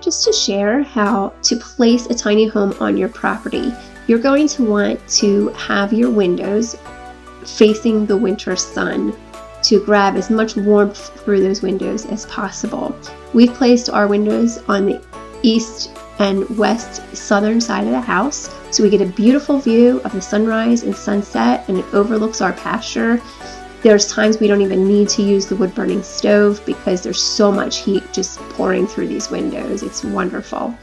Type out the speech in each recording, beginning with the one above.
just to share how to place a tiny home on your property. You're going to want to have your windows facing the winter sun to grab as much warmth through those windows as possible. We've placed our windows on the east and west southern side of the house, so we get a beautiful view of the sunrise and sunset, and it overlooks our pasture. There's times we don't even need to use the wood-burning stove because there's so much heat just pouring through these windows. It's wonderful.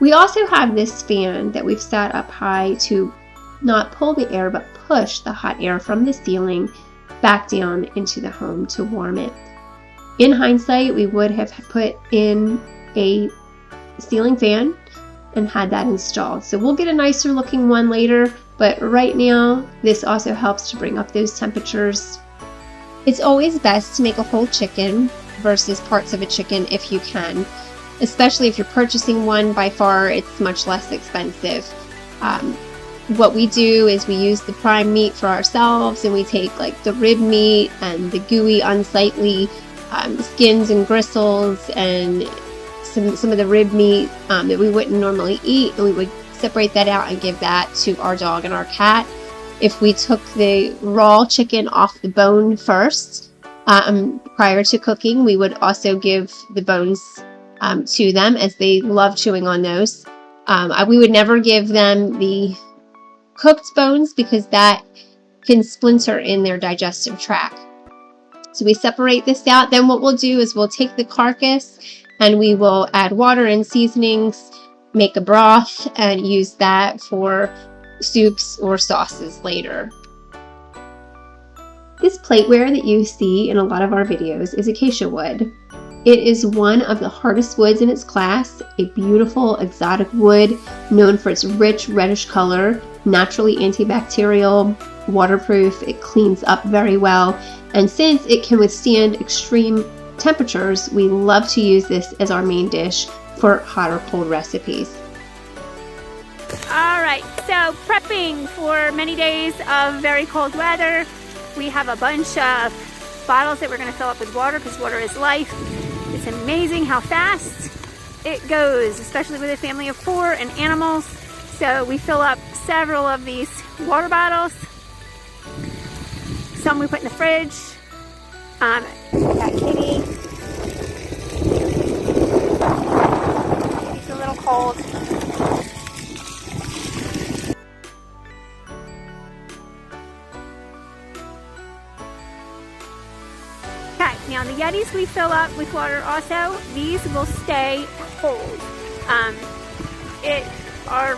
We also have this fan that we've set up high to not pull the air but push the hot air from the ceiling back down into the home to warm it. In hindsight, we would have put in a ceiling fan and had that installed. So we'll get a nicer looking one later, but right now this also helps to bring up those temperatures. It's always best to make a whole chicken versus parts of a chicken if you can, especially if you're purchasing one. By far it's much less expensive. What we do is we use the prime meat for ourselves, and we take like the rib meat and the gooey unsightly skins and gristles and some of the rib meat that we wouldn't normally eat, and we would separate that out and give that to our dog and our cat. If we took the raw chicken off the bone first prior to cooking, we would also give the bones to them, as they love chewing on those. We would never give them the cooked bones because that can splinter in their digestive tract. So we separate this out. Then what we'll do is we'll take the carcass and we will add water and seasonings, make a broth, and use that for soups or sauces later. This plateware that you see in a lot of our videos is acacia wood. It is one of the hardest woods in its class, a beautiful exotic wood known for its rich reddish color, naturally antibacterial, waterproof, it cleans up very well, and since it can withstand extreme temperatures, we love to use this as our main dish for hot or cold recipes. Alright, so prepping for many days of very cold weather. We have a bunch of bottles that we're going to fill up with water because water is life. It's amazing how fast it goes, especially with a family of 4 and animals. So we fill up several of these water bottles. Some we put in the fridge. Got Kitty. She's a little cold. Okay, now the Yetis we fill up with water also. These will stay cold. Our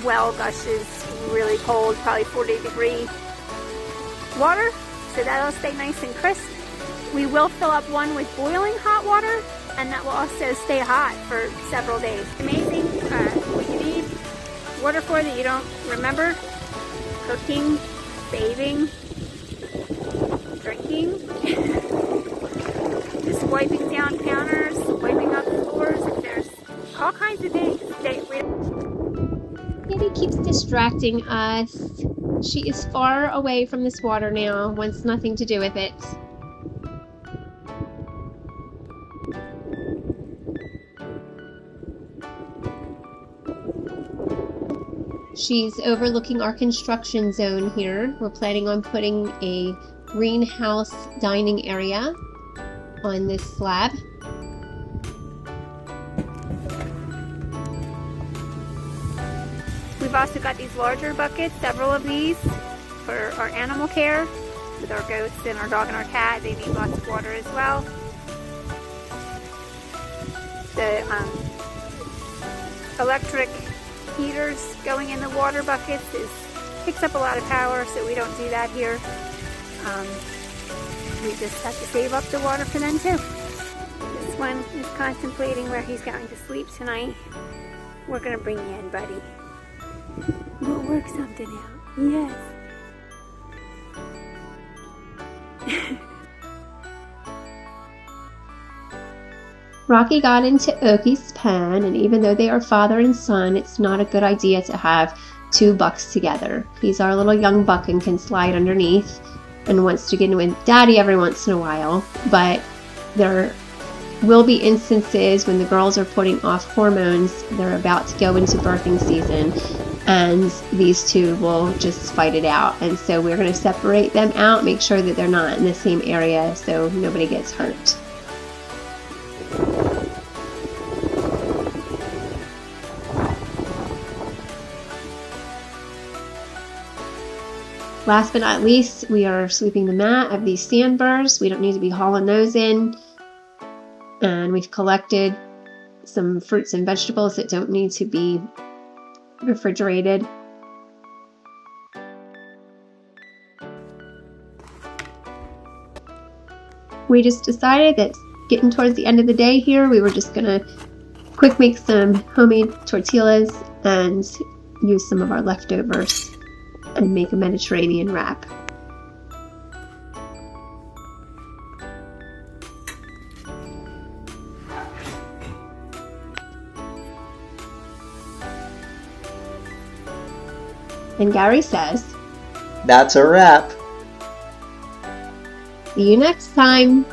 well gushes really cold, probably 40-degree water, so that'll stay nice and crisp. We will fill up one with boiling hot water, and that will also stay hot for several days. Amazing what you need water for that you don't remember: cooking, bathing, drinking, just wiping down counters, wiping up floors. If there's all kinds of things that we... Kitty keeps distracting us. She is far away from this water now, wants nothing to do with it. She's overlooking our construction zone here. We're planning on putting a greenhouse dining area on this slab. We've also got these larger buckets, several of these, for our animal care with our goats and our dog and our cat. They need lots of water as well. The electric heaters going in the water buckets picks up a lot of power, so we don't do that here. We just have to save up the water for them too. This one is contemplating where he's going to sleep tonight. We're going to bring you in, buddy. We'll work something out. Yes. Rocky got into Oki's pen, and even though they are father and son, it's not a good idea to have 2 bucks together. He's our little young buck and can slide underneath and wants to get in with daddy every once in a while, but they're will be instances when the girls are putting off hormones. They're about to go into birthing season, and these two will just fight it out. And so we're going to separate them out, make sure that they're not in the same area so nobody gets hurt. Last but not least, we are sweeping the mat of these sandburrs. We don't need to be hauling those in. And we've collected some fruits and vegetables that don't need to be refrigerated. We just decided that getting towards the end of the day here, we were just gonna quick make some homemade tortillas and use some of our leftovers and make a Mediterranean wrap. And Gary says, That's a wrap. see you next time.